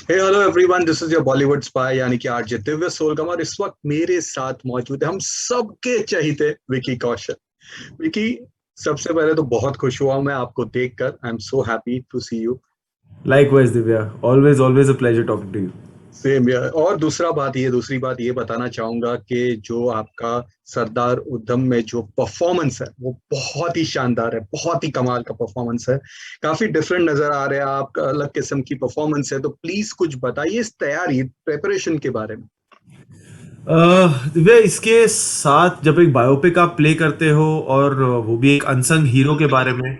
Hey hello everyone, this is your Bollywood spy यानी कि RJ Divya सोलगम। और इस वक्त मेरे साथ मौजूद है हम सबके चहीते विकी कौशल। विकी, सबसे पहले तो बहुत खुश हुआ हूं मैं आपको देखकर। I am so happy to see you. Likewise, Divya. Always a pleasure talking to you. Same यार। और दूसरी बात ये बताना चाहूंगा कि जो आपका सरदार उधम में जो परफॉर्मेंस है वो बहुत ही शानदार है, बहुत ही कमाल का परफॉर्मेंस है। काफी डिफरेंट नजर आ रहे हैं आप, अलग किस्म की परफॉर्मेंस है। तो प्लीज कुछ बताइए इस तैयारी प्रेपरेशन के बारे में। दिव्या, इसके साथ जब एक बायोपिक आप प्ले करते हो और वो भी एक अनसंग हीरो के बारे में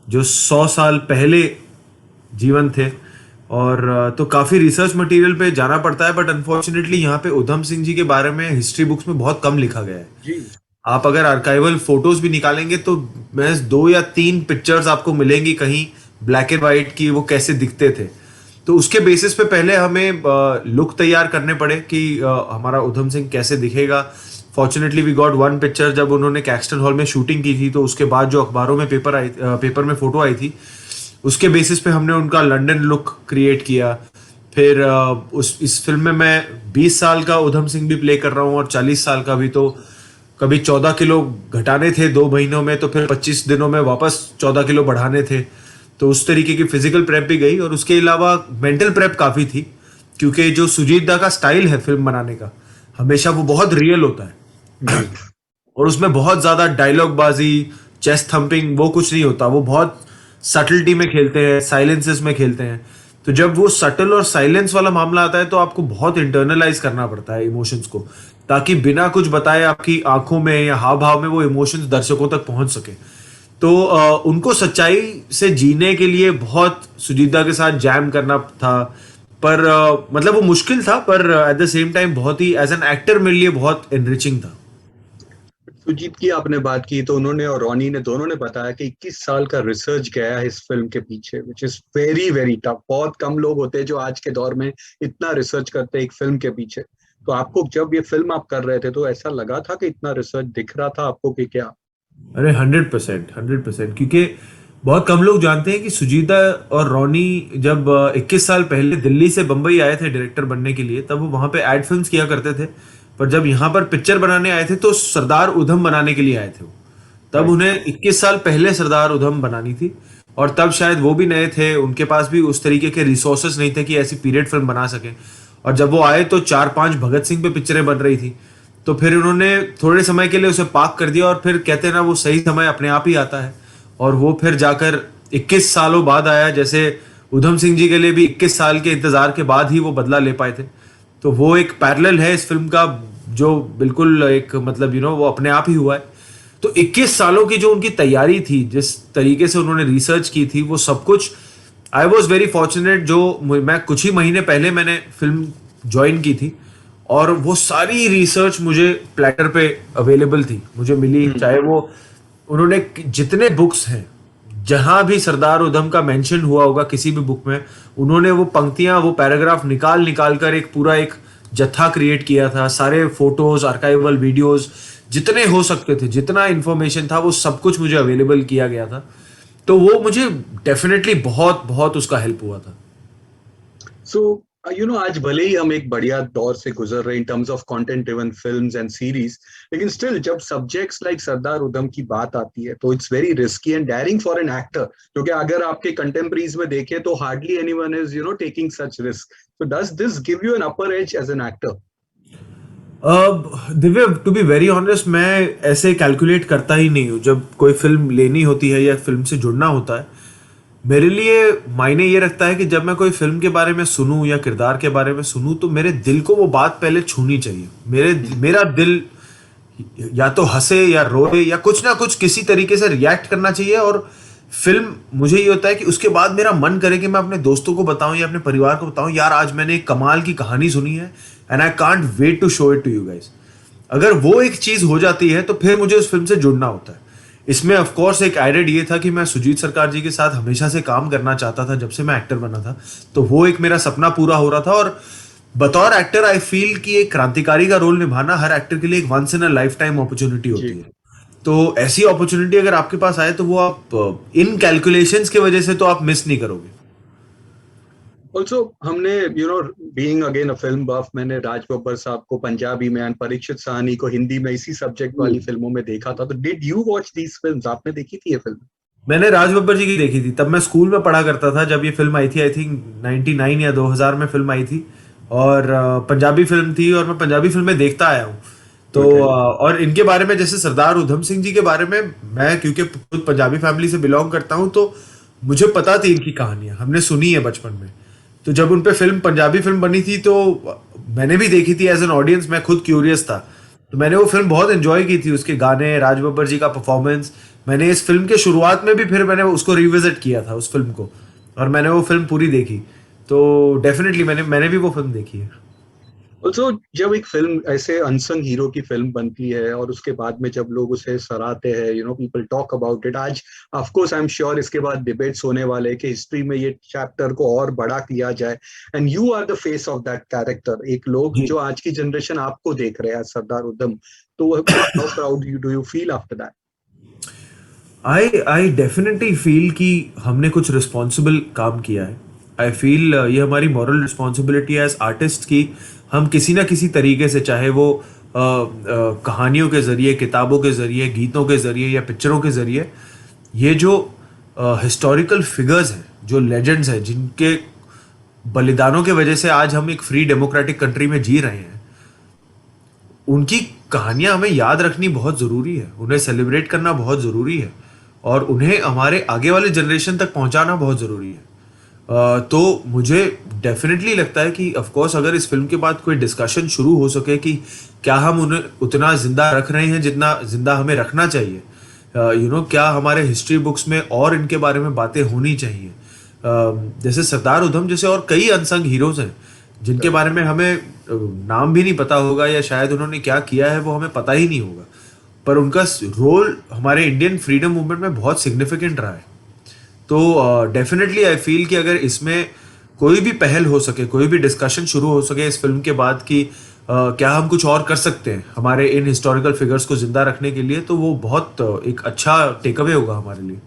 जो 100 साल पहले जीवन थे, और तो काफ़ी रिसर्च मटेरियल पे जाना पड़ता है। बट अनफॉर्चुनेटली यहाँ पे उधम सिंह जी के बारे में हिस्ट्री बुक्स में बहुत कम लिखा गया है। जी। आप अगर आर्काइवल फोटोज भी निकालेंगे तो मैं 2 या 3 पिक्चर्स आपको मिलेंगी कहीं ब्लैक एंड वाइट की, वो कैसे दिखते थे। तो उसके बेसिस पे पहले हमें लुक तैयार करने पड़े कि हमारा उधम सिंह कैसे दिखेगा। Fortunately we got one picture जब उन्होंने कैक्सटन हॉल में शूटिंग की थी, तो उसके बाद जो अखबारों में पेपर में फोटो आई थी, उसके बेसिस पे हमने उनका लंदन लुक क्रिएट किया। फिर उस इस फिल्म में मैं 20 साल का उधम सिंह भी प्ले कर रहा हूँ और 40 साल का भी। तो कभी 14 किलो घटाने थे 2 महीनों में, तो फिर 25 दिनों में वापस 14 किलो बढ़ाने थे। तो उस तरीके की फिजिकल प्रेप भी गई, और उसके अलावा मेंटल प्रेप काफ़ी थी, क्योंकि जो सुजीत दा का स्टाइल है फिल्म बनाने का, हमेशा वो बहुत रियल होता है। जी। और उसमें बहुत ज़्यादा डायलॉग बाजी, चेस्ट थंपिंग, वो कुछ नहीं होता। वो बहुत सटलिटी में खेलते हैं, साइलेंसेस में खेलते हैं। तो जब वो सटल और साइलेंस वाला मामला आता है तो आपको बहुत इंटरनलाइज करना पड़ता है इमोशंस को, ताकि बिना कुछ बताए आपकी आंखों में या हाव भाव में वो इमोशंस दर्शकों तक पहुंच सके। तो उनको सच्चाई से जीने के लिए बहुत सुजीता के साथ जैम करना था। पर मतलब वो मुश्किल था, पर एट द सेम टाइम बहुत ही एज एन एक्टर मेरे लिए बहुत एनरिचिंग था। सुजीत की आपने बात की तो उन्होंने और रॉनी ने दोनों ने बताया कि 21 साल का रिसर्च गया है इस फिल्म के पीछे, which is very very tough. बहुत कम लोग होते हैं जो आज के दौर में इतना रिसर्च करते हैं एक फिल्म के पीछे। तो आपको जब ये फिल्म आप कर रहे थे तो ऐसा लगा था कि इतना रिसर्च दिख रहा था आपको कि क्या? अरे 100%, 100%, क्योंकि बहुत कम लोग जानते हैं कि सुजीता और रॉनी जब 21 साल पहले दिल्ली से बंबई आए थे डायरेक्टर बनने के लिए, तब वो वहाँ पे एड फिल्म्स किया करते थे। पर जब यहाँ पर पिक्चर बनाने आए थे तो सरदार उधम बनाने के लिए आए थे वो। तब राइट। उन्हें 21 साल पहले सरदार उधम बनानी थी। और तब शायद वो भी नए थे, उनके पास भी उस तरीके के रिसोर्सेस नहीं थे कि ऐसी पीरियड फिल्म बना सकें। और जब वो आए तो 4-5 भगत सिंह पे पिक्चरें बन रही थी। तो फिर उन्होंने थोड़े समय के लिए उसे पार्क कर दिया, और फिर कहते हैं ना, वो सही समय अपने आप ही आता है। और वो फिर जाकर 21 सालों बाद आया, जैसे उधम सिंह जी के लिए भी 21 साल के इंतजार के बाद ही वो बदला ले पाए थे। तो वो एक पैरेलल है इस फिल्म का, जो बिल्कुल एक मतलब वो अपने आप ही हुआ है। तो 21 सालों की जो उनकी तैयारी थी, जिस तरीके से उन्होंने रिसर्च की थी, वो सब कुछ आई वॉज वेरी फॉर्चुनेट। जो मैं कुछ ही महीने पहले मैंने फिल्म ज्वाइन की थी, और वो सारी रिसर्च मुझे प्लेटर पे अवेलेबल थी, मुझे मिली। हम्म। चाहे वो उन्होंने जितने बुक्स हैं, जहां भी सरदार उधम का मेंशन हुआ होगा किसी भी बुक में, उन्होंने वो पंक्तियां, वो पैराग्राफ निकाल निकाल कर एक पूरा एक जत्था क्रिएट किया था। सारे फोटोज, आर्काइवल वीडियोस, जितने हो सकते थे, जितना इंफॉर्मेशन था, वो सब कुछ मुझे अवेलेबल किया गया था। तो वो मुझे डेफिनेटली बहुत बहुत उसका हेल्प हुआ था। सो आज भले ही हम एक बढ़िया दौर से गुजर रहे in terms of content driven films and series, लेकिन स्टिल जब सब्जेक्ट्स लाइक सरदार उधम की बात आती है तो it's very risky and daring for an actor. क्योंकि अगर आपके कंटेम्परीज में देखें तो hardly anyone is taking such risk. So does this give you an upper edge as an actor? अब Divya, to be very honest, मैं ऐसे कैलकुलेट करता ही नहीं हूँ जब कोई फिल्म लेनी होती है या फिल्म से जुड़ना होता है। मेरे लिए मायने ये रखता है कि जब मैं कोई फिल्म के बारे में सुनूं या किरदार के बारे में सुनूं, तो मेरे दिल को वो बात पहले छूनी चाहिए। मेरा दिल या तो हंसे या रोए या कुछ ना कुछ किसी तरीके से रिएक्ट करना चाहिए। और फिल्म, मुझे ये होता है कि उसके बाद मेरा मन करे कि मैं अपने दोस्तों को बताऊं या अपने परिवार को बताऊं, यार आज मैंने एक कमाल की कहानी सुनी है, and I can't wait to show it to you guys. अगर वो एक चीज हो जाती है तो फिर मुझे उस फिल्म से जुड़ना होता है। इसमें ऑफ कोर्स एक एडेड ये था कि मैं सुजीत सरकार जी के साथ हमेशा से काम करना चाहता था, जब से मैं एक्टर बना था। तो वो एक मेरा सपना पूरा हो रहा था। और बतौर एक्टर आई फील कि एक क्रांतिकारी का रोल निभाना हर एक्टर के लिए एक once in a lifetime opportunity जी। होती है। तो ऐसी अपॉर्चुनिटी अगर आपके पास आए तो वो आप इन कैलकुलेशंस की वजह से तो आप मिस नहीं करोगे। ऑल्सो हमने being again a film buff, मैंने राज बब्बर साहब को पंजाबी में एंड परीक्षित साहनी को हिंदी में इसी सब्जेक्ट वाली फिल्मों में देखा था। तो did you watch these films? आपने देखी थी ये फिल्म? मैंने राज बब्बर जी की देखी थी, तब मैं स्कूल में पढ़ा करता था जब ये फिल्म आई थी। आई थिंक 99 या 2000 में फिल्म आई थी। और पंजाबी फिल्म थी और मैं पंजाबी फिल्में देखता आया हूँ। तो ओके। और इनके बारे में, जैसे सरदार उधम सिंह जी के बारे में, मैं क्योंकि खुद पंजाबी फैमिली से बिलोंग करता हूँ, तो मुझे पता थी इनकी कहानियां, हमने सुनी है बचपन में। तो जब उन पे फिल्म, पंजाबी फिल्म बनी थी, तो मैंने भी देखी थी एज एन ऑडियंस। मैं खुद क्यूरियस था, तो मैंने वो फिल्म बहुत एंजॉय की थी। उसके गाने, राज बब्बर जी का परफॉर्मेंस। मैंने इस फिल्म के शुरुआत में भी फिर मैंने उसको रिविजिट किया था, उस फिल्म को, और मैंने वो फिल्म पूरी देखी। तो डेफिनेटली मैंने मैंने भी वो फिल्म देखी है। ऑल्सो जब एक फिल्म ऐसे अनसंग हीरो की फिल्म बनती है और उसके बाद में जब लोग उसे सराहते हैं, पीपल टॉक अबाउट इट। आज of course I am sure इसके बाद डिबेट्स होने वाले हैं कि हिस्ट्री में ये चैप्टर को और बड़ा किया जाए, and you are the face of that character. एक लोग जी। जो आज की जनरेशन आपको देख रहे हैं सरदार उधम, तो how proud you do you feel after that? I I definitely feel कि हमने कुछ रिस्पॉन्सिबल काम किया है। आई फील ये हमारी मॉरल रिस्पॉन्सिबिलिटी है एज आर्टिस्ट की। हम किसी ना किसी तरीके से, चाहे वो कहानियों के जरिए, किताबों के जरिए, गीतों के जरिए या पिक्चरों के जरिए, ये जो हिस्टोरिकल फिगर्स हैं, जो लेजेंड्स हैं, जिनके बलिदानों के वजह से आज हम एक फ्री डेमोक्रेटिक कंट्री में जी रहे हैं, उनकी कहानियां हमें याद रखनी बहुत ज़रूरी है, उन्हें सेलिब्रेट करना बहुत ज़रूरी है, और उन्हें हमारे आगे वाले जनरेशन तक पहुंचाना बहुत ज़रूरी है। तो मुझे डेफिनेटली लगता है कि ऑफ कोर्स अगर इस फिल्म के बाद कोई डिस्कशन शुरू हो सके कि क्या हम उन्हें उतना जिंदा रख रहे हैं जितना जिंदा हमें रखना चाहिए, क्या हमारे हिस्ट्री बुक्स में और इनके बारे में बातें होनी चाहिए। जैसे सरदार उधम जैसे और कई अनसंग हीरोज हैं जिनके बारे में हमें नाम भी नहीं पता होगा, या शायद उन्होंने क्या किया है वो हमें पता ही नहीं होगा, पर उनका रोल हमारे इंडियन फ्रीडम मूवमेंट में बहुत सिग्निफिकेंट रहा है। तो डेफिनेटली आई फील कि अगर इसमें कोई भी पहल हो सके, कोई भी डिस्कशन शुरू हो सके इस फिल्म के बाद कि क्या हम कुछ और कर सकते हैं हमारे इन हिस्टोरिकल फिगर्स को जिंदा रखने के लिए, तो वो बहुत एक अच्छा टेक अवे होगा हमारे लिए।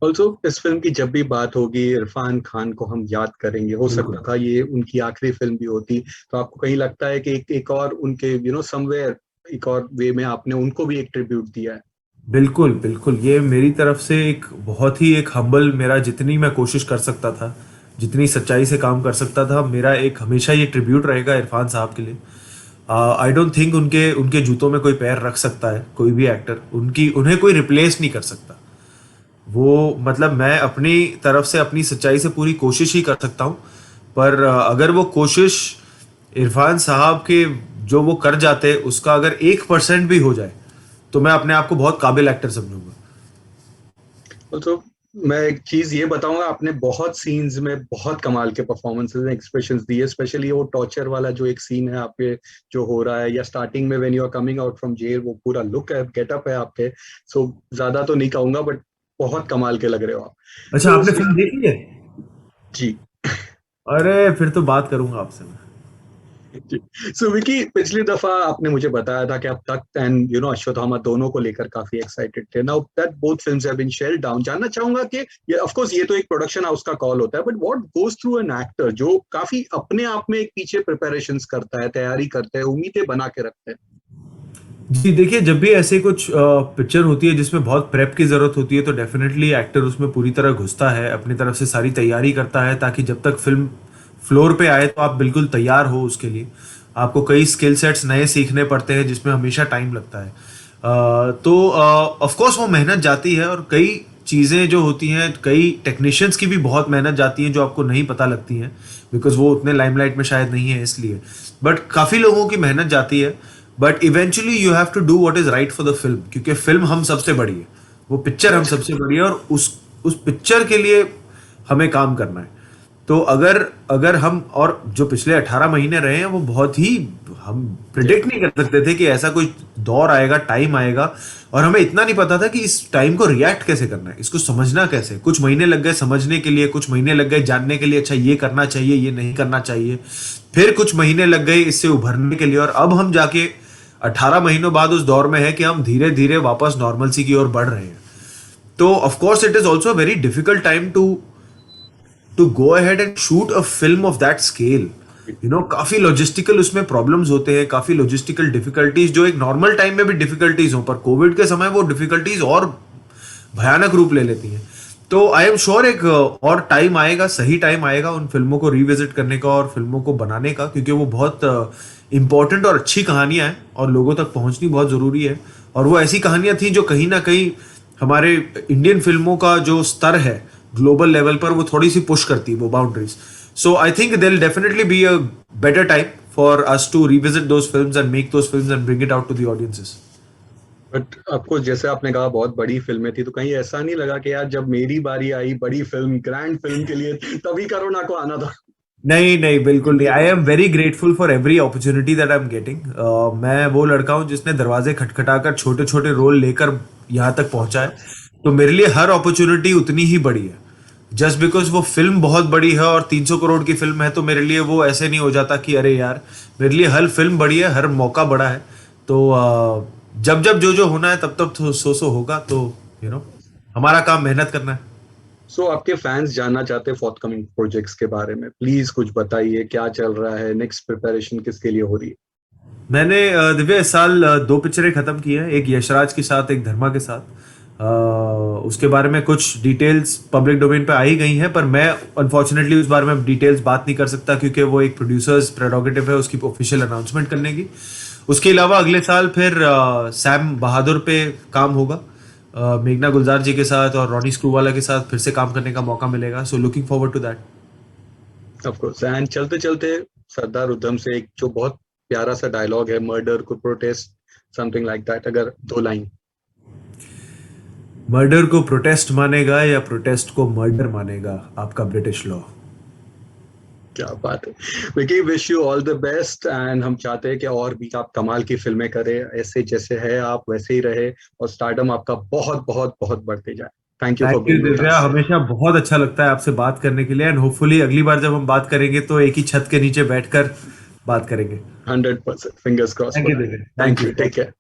ऑल्सो इस फिल्म की जब भी बात होगी, इरफान खान को हम याद करेंगे। हो बिल्कुल। सकता था ये उनकी आखिरी फिल्म भी होती, तो आपको कहीं लगता है कि एक और उनके समवेयर एक और वे में आपने उनको भी एक ट्रिब्यूट दिया है? बिल्कुल बिल्कुल, ये मेरी तरफ से एक बहुत ही एक हम्बल, मेरा जितनी मैं कोशिश कर सकता था, जितनी सच्चाई से काम कर सकता था, मेरा एक हमेशा ये ट्रिब्यूट रहेगा इरफान साहब के लिए। आई डोंट थिंक उनके उनके जूतों में कोई पैर रख सकता है कोई भी एक्टर, उनकी उन्हें कोई रिप्लेस नहीं कर सकता। वो मतलब मैं अपनी तरफ से अपनी सच्चाई से पूरी कोशिश ही कर सकता हूँ, पर अगर वो कोशिश इरफान साहब के जो वो कर जाते उसका अगर 1% भी हो जाए, तो मैं अपने आप को बहुत काबिल एक्टर समझूंगा। तो मैं एक चीज ये बताऊंगा, आपने बहुत सीन्स में बहुत कमाल के परफॉर्मेंसेस एंड एक्सप्रेशंस दिए, स्पेशली वो टॉर्चर वाला जो एक सीन है आपके जो हो रहा है, या स्टार्टिंग में when you are coming out from jail, वो पूरा लुक है, गेटअप है आपके। सो ज्यादा तो नहीं कहूंगा, बट बहुत कमाल के लग रहे हो आप। अच्छा, सो आपने फिल्म देख ली है? जी। अरे फिर तो बात करूंगा आपसे मैं। सो विकी, पिछली दफा आपने मुझे बताया था कि आप तख्त एंड अश्वत्थामा दोनों को लेकर काफी एक्साइटेड थे। Now that both films have been shelved down, जानना चाहूंगा कि ये ऑफ कोर्स ये तो एक प्रोडक्शन हाउस का कॉल होता है, but what goes through an actor जो काफी अपने आप में एक पीछे प्रिपरेशंस करता है, तैयारी करता है, उम्मीदें बना के रखते हैं? जी देखिए, जब भी ऐसे कुछ पिक्चर होती है जिसमें बहुत प्रेप की ज़रूरत होती है, तो डेफिनेटली एक्टर उसमें पूरी तरह घुसता है, अपनी तरफ से सारी तैयारी करता है, ताकि जब तक फिल्म फ्लोर पे आए तो आप बिल्कुल तैयार हो उसके लिए। आपको कई स्किल सेट्स नए सीखने पड़ते हैं जिसमें हमेशा टाइम लगता है। तो ऑफ कोर्स वो मेहनत जाती है, और कई चीज़ें जो होती हैं, कई टेक्नीशियंस की भी बहुत मेहनत जाती है जो आपको नहीं पता लगती हैं, बिकॉज वो उतने लाइमलाइट में शायद नहीं है इसलिए। बट काफ़ी लोगों की मेहनत जाती है, but eventually you have to do what is right for the film, क्योंकि फिल्म हम सबसे बड़ी है, वो पिक्चर हम सबसे बड़ी है, और उस पिक्चर के लिए हमें काम करना है। तो अगर अगर हम, और जो पिछले 18 महीने रहे हैं वो बहुत ही, हम प्रिडिक्ट नहीं कर सकते थे कि ऐसा कोई दौर आएगा, टाइम आएगा, और हमें इतना नहीं पता था कि इस टाइम को रिएक्ट कैसे करना है, इसको समझना कैसे। कुछ महीने लग गए समझने के लिए, कुछ महीने लग गए जानने के लिए, अच्छा ये करना चाहिए, ये नहीं करना चाहिए, फिर कुछ महीने लग गए इससे उभरने के लिए, और अब हम जाके 18 महीनों बाद उस दौर में है कि हम धीरे धीरे वापस नॉर्मलसी की ओर बढ़ रहे हैं। तो of course it is also very difficult time to to go ahead and shoot a film of that scale, you know, काफी लॉजिस्टिकल उसमें प्रॉब्लम्स होते हैं, काफी लॉजिस्टिकल डिफिकल्टीज जो एक नॉर्मल टाइम में भी डिफिकल्टीज हो, पर कोविड के समय वो डिफिकल्टीज और भयानक रूप ले लेती हैं। तो आई एम श्योर एक और टाइम आएगा, सही टाइम आएगा उन फिल्मों को रिविजिट करने का और फिल्मों को बनाने का, क्योंकि वो बहुत इंपॉर्टेंट और अच्छी कहानियां हैं और लोगों तक पहुंचनी बहुत जरूरी है। और वो ऐसी कहानियां थी जो कहीं ना कहीं हमारे इंडियन फिल्मों का जो स्तर है ग्लोबल लेवल पर वो थोड़ी सी पुश करती है वो boundaries. So I think there will definitely be a better time for us to revisit those films and make those films and bring it out to the audiences. But आपको जैसे आपने कहा बहुत बड़ी फिल्में थी, तो कहीं ऐसा नहीं लगा कि यार जब मेरी बारी आई बड़ी फिल्म, ग्रैंड फिल्म के लिए, तभी कोरोना को आना था? नहीं नहीं, बिल्कुल नहीं। I am very grateful for every opportunity that I am getting. मैं वो लड़का हूँ जिसने दरवाजे खटखटाकर छोटे छोटे रोल लेकर यहाँ तक पहुंचा है। तो मेरे लिए हर अपॉर्चुनिटी उतनी ही बड़ी है। जस्ट बिकॉज वो फिल्म बहुत बड़ी है और 300 करोड़ की फिल्म है, तो मेरे लिए वो ऐसे नहीं हो जाता कि अरे यार, मेरे लिए हर फिल्म बड़ी है, हर मौका बड़ा है। तो जब जब जो जो होना है तब तब तो सो होगा। तो यू नो, हमारा काम मेहनत करना है। सो आपके फैंस जानना चाहते हैं फॉरकमिंग प्रोजेक्ट्स के बारे में, प्लीज कुछ बताइए, क्या चल रहा है, नेक्स्ट प्रिपरेशन किसके लिए हो रही है? मैंने दिव्या इस साल दो पिक्चरें खत्म की हैं, एक यशराज के साथ, एक धर्मा के साथ। उसके बारे में कुछ डिटेल्स पब्लिक डोमेन पे आ ही गई हैं, पर मैं अनफॉर्चुनेटली उस बारे में डिटेल्स बात नहीं कर सकता, क्योंकि वो एक प्रोड्यूसर्स प्रेरोगेटिव है उसकी ऑफिशियल अनाउंसमेंट करने की। उसके अलावा अगले साल फिर सैम बहादुर पे काम होगा, मेघना गुलजार जी के साथ और रॉनी स्क्रूवाला के साथ फिर से काम करने का मौका मिलेगा। So looking forward to that. Of course. And चलते चलते सरदार उधम से एक जो बहुत प्यारा सा डायलॉग है, मर्डर को प्रोटेस्ट, समथिंग लाइक दैट, अगर दो लाइन। मर्डर को प्रोटेस्ट मानेगा या प्रोटेस्ट को मर्डर मानेगा आपका ब्रिटिश लॉ। क्या बात है। Vicky, wish you all the best, and हम चाहते हैं कि और भी आप कमाल की फिल्में करें, ऐसे जैसे है आप वैसे ही रहे, और स्टारडम आपका बहुत बहुत बहुत बढ़ते जाए। Thank you for thank you being with Divya, us. हमेशा बहुत अच्छा लगता है आपसे बात करने के लिए, एंड होपफुली अगली बार जब हम बात करेंगे तो एक ही छत के नीचे बैठकर बात करेंगे। 100%, fingers cross thank for you that. Divya, thank thank you. You, take care.